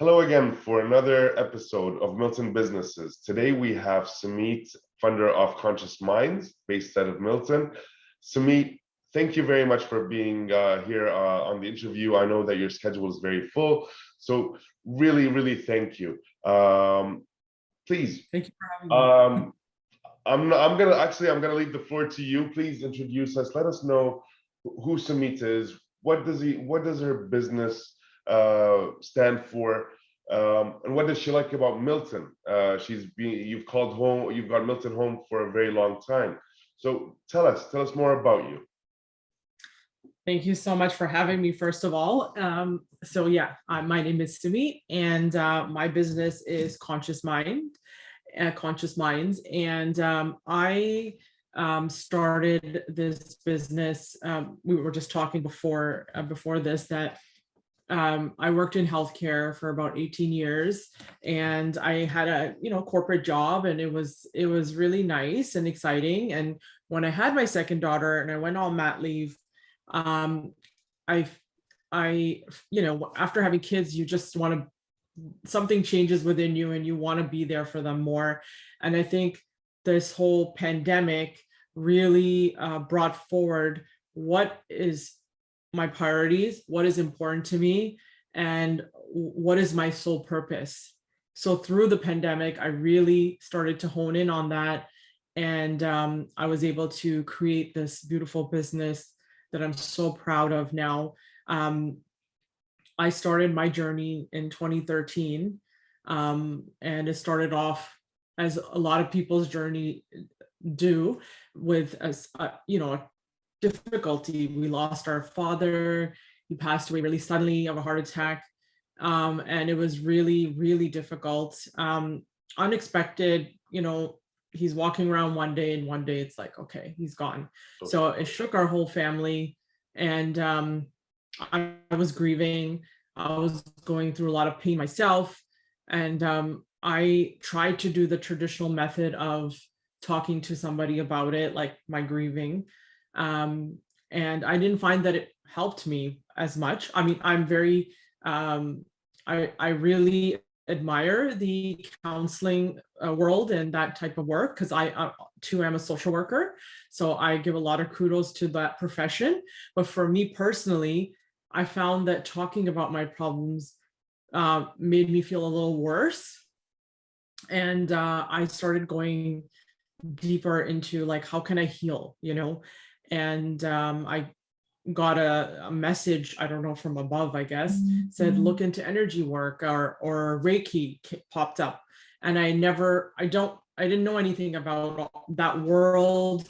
Hello again for another episode of Milton Businesses. Today we have Sumeet, founder of Conscious Minds, based out of Milton. Sumeet, thank you very much for being here on the interview. I know that your schedule is very full, so really thank you. Please, Thank you for having me. I'm gonna leave the floor to you. Please introduce us. Let us know who Sumeet is. What does her business stand for, and what does she like about Milton? You've called home, you've got Milton home for a very long time. So tell us more about you. Thank you so much for having me, first of all. My name is Sumeet, and my business is Conscious Minds. And I started this business. We were just talking before this that I worked in healthcare for about 18 years, and I had a corporate job, and it was really nice and exciting. And when I had my second daughter and I went on mat leave, um, I after having kids, you just want to, something changes within you and you want to be there for them more. And I think this whole pandemic really brought forward what is my priorities, what is important to me, and what is my sole purpose. So through the pandemic, I really started to hone in on that. And I was able to create this beautiful business that I'm so proud of now. I started my journey in 2013, and it started off as a lot of people's journey do, with a difficulty. We lost our father. He passed away really suddenly of a heart attack, and it was really difficult, unexpected. He's walking around one day, and one day it's like, okay, he's gone. So it shook our whole family, and I was grieving. I was going through a lot of pain myself, and I tried to do the traditional method of talking to somebody about it, like my grieving, and I didn't find that it helped me as much. I mean, I'm very I really admire the counseling world and that type of work, because I too am a social worker, so I give a lot of kudos to that profession. But for me personally, I found that talking about my problems made me feel a little worse, and I started going deeper into, like, how can I heal, and I got a message, I don't know, from above, I guess, said look into energy work, or Reiki popped up. And I didn't know anything about that world.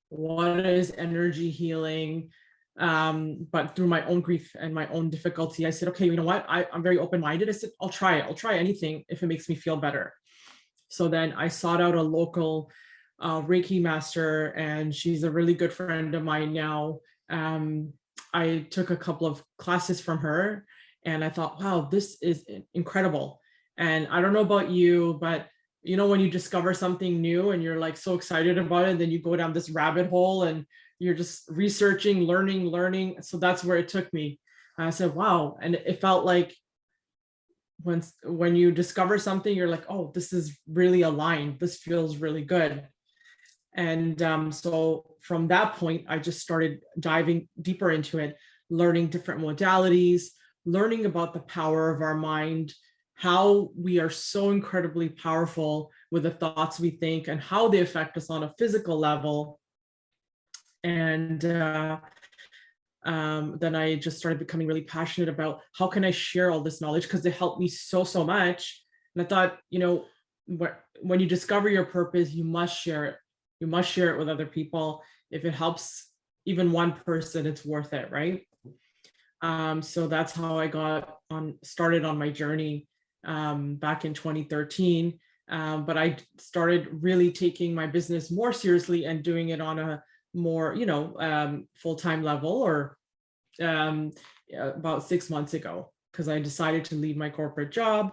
What is energy healing? But through my own grief and my own difficulty, I said, okay, you know what, I'm very open-minded. I said, I'll try anything if it makes me feel better. So then I sought out a local Reiki master, and she's a really good friend of mine now. I took a couple of classes from her, and I thought, wow, this is incredible. And I don't know about you, but when you discover something new and you're like so excited about it, then you go down this rabbit hole and you're just researching, learning. So that's where it took me. And I said, wow. And it felt like when you discover something, you're like, oh, this is really aligned. This feels really good. And so from that point, I just started diving deeper into it, learning different modalities, learning about the power of our mind, how we are so incredibly powerful with the thoughts we think, and how they affect us on a physical level. And then I just started becoming really passionate about how can I share all this knowledge, because it helped me so much. And I thought, when you discover your purpose, you must share it. You must share it with other people. If it helps even one person, it's worth it, right? So that's how I started on my journey back in 2013. But I started really taking my business more seriously and doing it on a more, full-time level, or about 6 months ago, because I decided to leave my corporate job,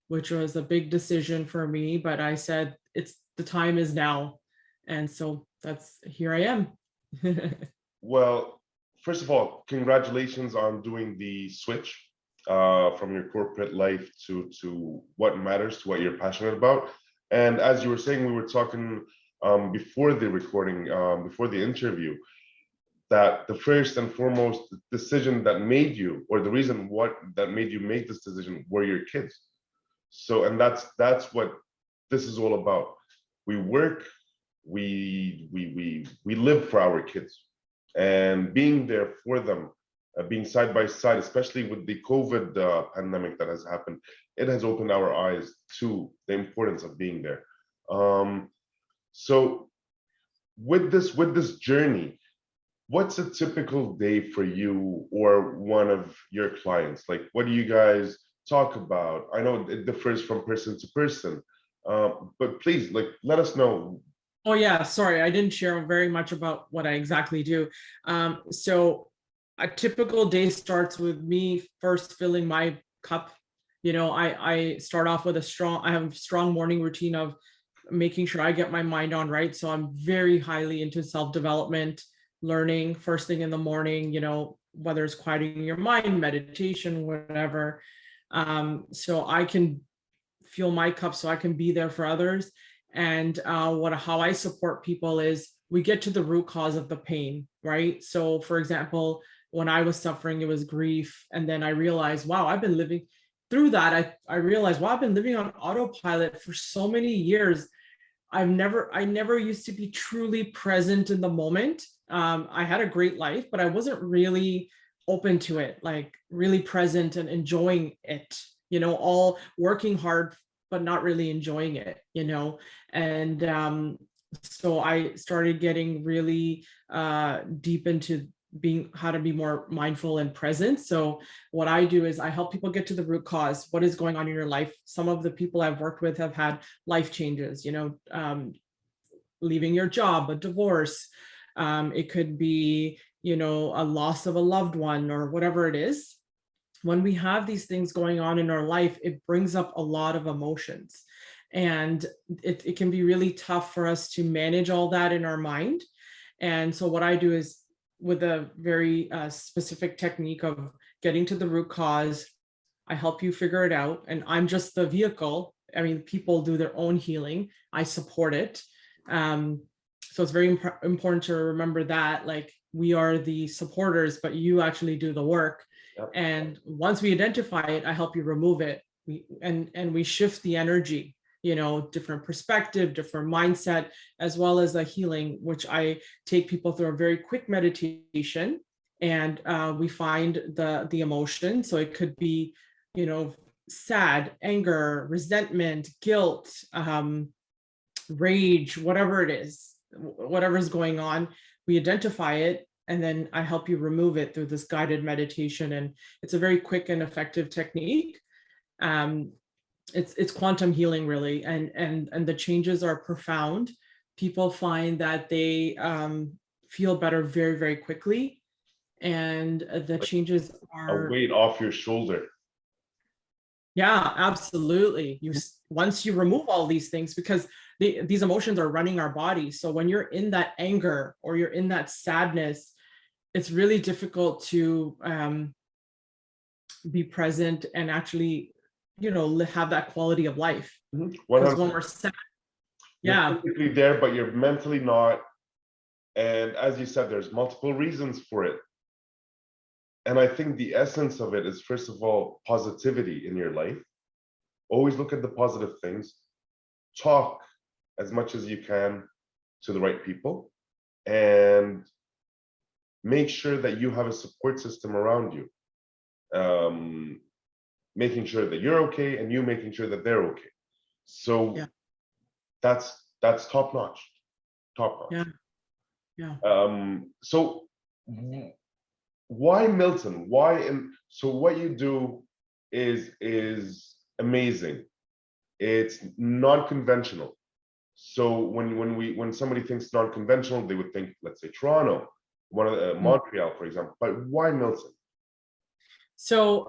which was a big decision for me. But I said, the time is now. And so here I am. Well, first of all, congratulations on doing the switch. from your corporate life to what matters, to what you're passionate about. And as you were saying, we were talking before the recording, before the interview, that the first and foremost decision that made you, or the reason what that made you make this decision, were your kids. So, and that's what this is all about. We work, we live for our kids, and being there for them, being side by side, especially with the COVID pandemic that has happened, it has opened our eyes to the importance of being there. So with this journey, what's a typical day for you or one of your clients? Like, what do you guys talk about? I know it differs from person to person, but please, like, let us know. Oh yeah, sorry, I didn't share very much about what I exactly do. So a typical day starts with me first filling my cup. I start off with I have a strong morning routine of making sure I get my mind on right. So I'm very highly into self-development, learning first thing in the morning, whether it's quieting your mind, meditation, whatever. So I can fill my cup so I can be there for others. And how I support people is we get to the root cause of the pain, right? So for example, when I was suffering, it was grief. And then I realized, wow, I've been living through that. I realized, wow, I've been living on autopilot for so many years. I never used to be truly present in the moment. I had a great life, but I wasn't really open to it, like really present and enjoying it, all working hard, but not really enjoying it, and so I started getting really deep into how to be more mindful and present. So what I do is I help people get to the root cause. What is going on in your life? Some of the people I've worked with have had life changes, leaving your job, a divorce. It could be, a loss of a loved one or whatever it is. When we have these things going on in our life, it brings up a lot of emotions. And it can be really tough for us to manage all that in our mind. And so what I do is, with a very specific technique of getting to the root cause, I help you figure it out. And I'm just the vehicle. I mean, people do their own healing. I support it. So it's very important to remember that, like, we are the supporters, but you actually do the work. Yep. And once we identify it, I help you remove it. And we shift the energy, different perspective, different mindset, as well as a healing, which I take people through a very quick meditation, and we find the emotion. So it could be, sad, anger, resentment, guilt, rage, whatever it is, whatever's going on, we identify it, and then I help you remove it through this guided meditation. And it's a very quick and effective technique. It's quantum healing, really, and the changes are profound. People find that they feel better very, very quickly, and the changes A are, weight off your shoulder. yeah, absolutely. Once you remove all these things, because these emotions are running our body. So when you're in that anger or you're in that sadness, it's really difficult to be present and actually, have that quality of life. Because when we're sad, yeah, you're physically there, but you're mentally not. And as you said, there's multiple reasons for it. And I think the essence of it is, first of all, positivity in your life. Always look at the positive things. Talk as much as you can to the right people, and make sure that you have a support system around you. Making sure that you're okay, and you making sure that they're okay. So yeah, that's top notch. Top yeah, notch. yeah. So why Milton? Why? And so what you do is amazing. It's non-conventional. So when somebody thinks non-conventional, they would think, let's say, Toronto, one of the, Montreal, for example. But why Milton? So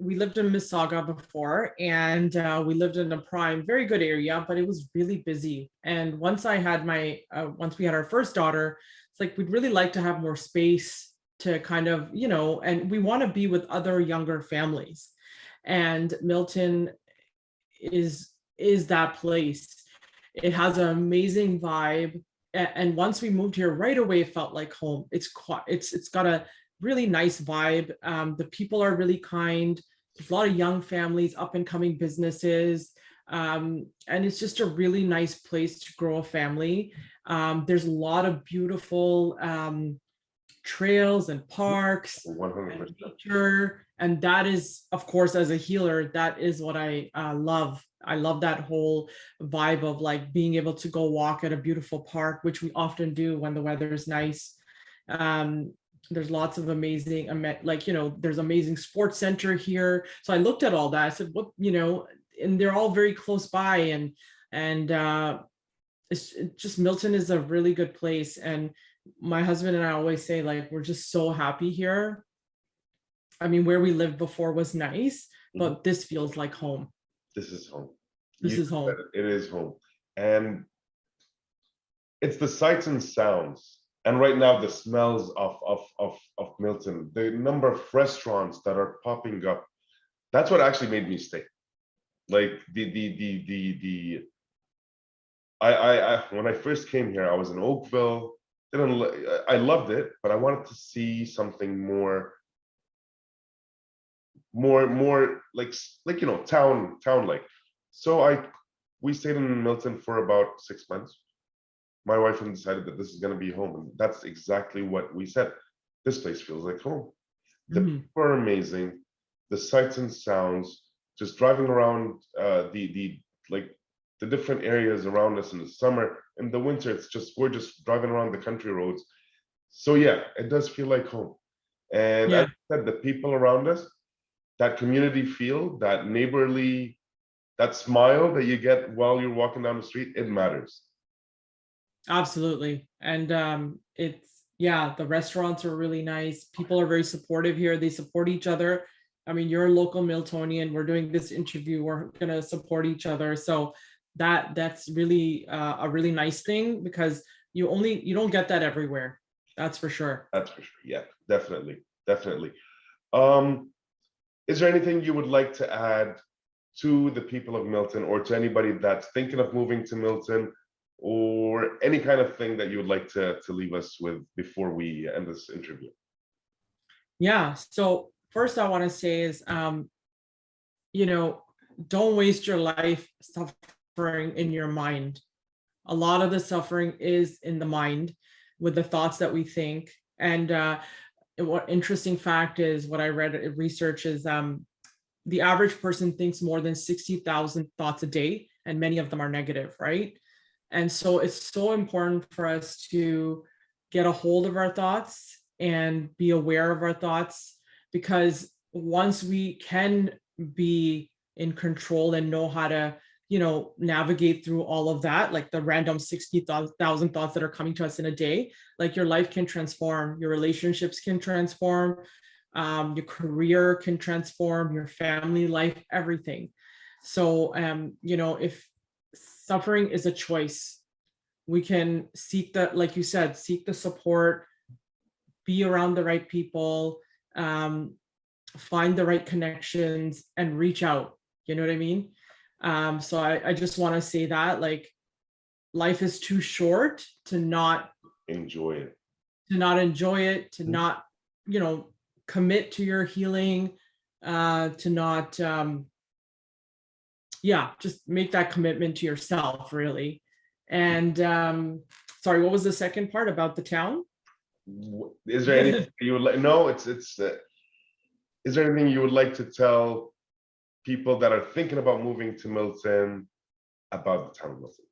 we lived in Mississauga before, and we lived in a prime, very good area, but it was really busy. And once we had our first daughter, it's like we'd really like to have more space to kind of, and we want to be with other younger families. And Milton is that place. It has an amazing vibe. And once we moved here, right away it felt like home. It's got a really nice vibe. The people are really kind. There's a lot of young families, up and coming businesses. And it's just a really nice place to grow a family. There's a lot of beautiful trails and parks 100%. and nature. And that is, of course, as a healer, that is what I love. I love that whole vibe of like being able to go walk at a beautiful park, which we often do when the weather is nice. There's lots of amazing, there's amazing sports center here. So I looked at all that. I said, what, and they're all very close by, and it's just, Milton is a really good place. And my husband and I always say, like, we're just so happy here. I mean, where we lived before was nice, but this feels like home. This is home. This is home. It is home. And it's the sights and sounds. And right now, the smells of Milton, the number of restaurants that are popping up. That's what actually made me stay. Like I when I first came here, I was in Oakville. I loved it, but I wanted to see something more like town like. So we stayed in Milton for about 6 months. My wife and decided that this is going to be home, and that's exactly what we said. This place feels like home. The people are amazing. The sights and sounds, just driving around the different areas around us in the summer. In the winter, we're just driving around the country roads. So yeah, it does feel like home. And as I said, the people around us, that community feel, that neighborly, that smile that you get while you're walking down the street, it matters. Absolutely. And the restaurants are really nice. People are very supportive here. They support each other. I mean, you're a local Miltonian. We're doing this interview. We're going to support each other. So that's really a really nice thing, because you don't get that everywhere. That's for sure. That's for sure. Yeah, definitely. Is there anything you would like to add to the people of Milton, or to anybody that's thinking of moving to Milton, or any kind of thing that you would like to leave us with before we end this interview? Yeah. So first I want to say is, don't waste your life suffering in your mind. A lot of the suffering is in the mind, with the thoughts that we think. And what interesting fact is, what I read in research is, the average person thinks more than 60,000 thoughts a day, and many of them are negative, right? And so it's so important for us to get a hold of our thoughts and be aware of our thoughts, because once we can be in control and know how to, navigate through all of that, like the random 60,000 thoughts that are coming to us in a day, like your life can transform, your relationships can transform, your career can transform, your family life, everything. So, if suffering is a choice, we can seek the, like you said, seek the support, be around the right people, find the right connections, and reach out. You know what I mean? So I just want to say that, like, life is too short to not enjoy it, to not, commit to your healing, to not, just make that commitment to yourself, really. And sorry, what was the second part about the town? Is there anything you would like? No, is there anything you would like to tell people that are thinking about moving to Milton about the town of Milton?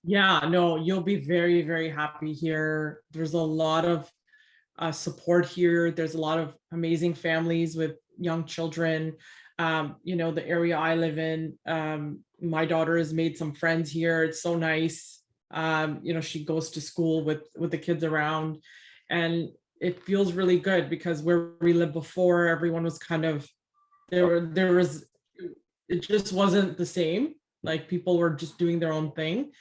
Yeah, no, you'll be very, very happy here. There's a lot of support here. There's a lot of amazing families with young children. The area I live in, my daughter has made some friends here. It's so nice. She goes to school with the kids around, and it feels really good, because where we lived before, everyone was kind of, it just wasn't the same. Like, people were just doing their own thing.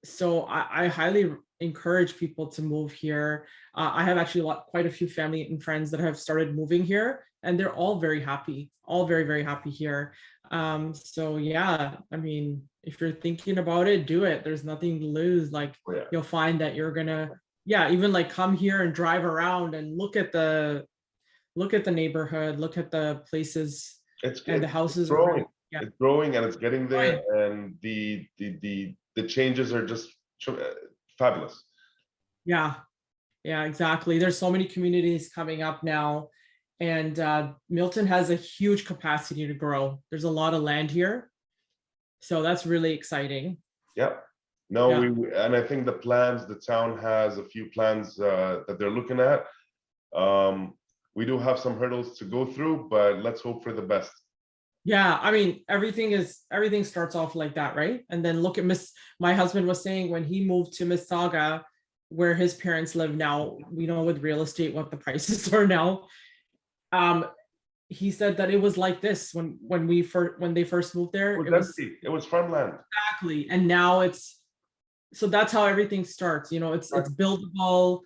So I highly encourage people to move here. I have actually quite a few family and friends that have started moving here, and they're all very happy, all very, very happy here. So yeah, I mean, if you're thinking about it, do it. There's nothing to lose. Like Oh, yeah. you'll find that you're gonna, yeah, even like come here and drive around and look at the neighborhood, look at the places It's and the it's houses growing. around. Yeah. It's growing and it's getting there, Right. and the changes are just fabulous. Yeah. Yeah, exactly. There's so many communities coming up now, and Milton has a huge capacity to grow. There's a lot of land here, so that's really exciting. Yep. No, Yeah, and I think the plans, the town has a few plans that they're looking at. Um, we do have some hurdles to go through, but let's hope for the best. yeah. I mean, everything starts off like that, right? And then look at My husband was saying when he moved to Mississauga, where his parents live now. We know with real estate what the prices are now. Um, he said that it was like this when they first moved It there. was It was empty. It was farmland. exactly, and now it's so that's how everything starts. It's buildable,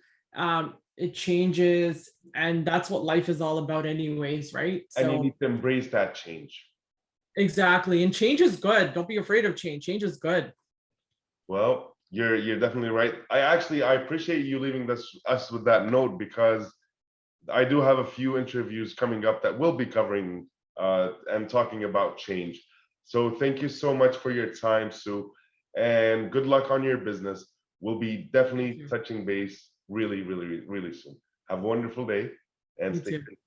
it changes, and that's what life is all about anyways, right? And you need So to embrace that change. exactly, and change is good. Don't be afraid of change is good. Well, you're definitely right. I appreciate you leaving us with that note, because I do have a few interviews coming up that will be covering and talking about change. So thank you so much for your time, Sue, and good luck on your business. We'll be Thank definitely you. touching base really, really, really soon. Have a wonderful day and You stay too. safe.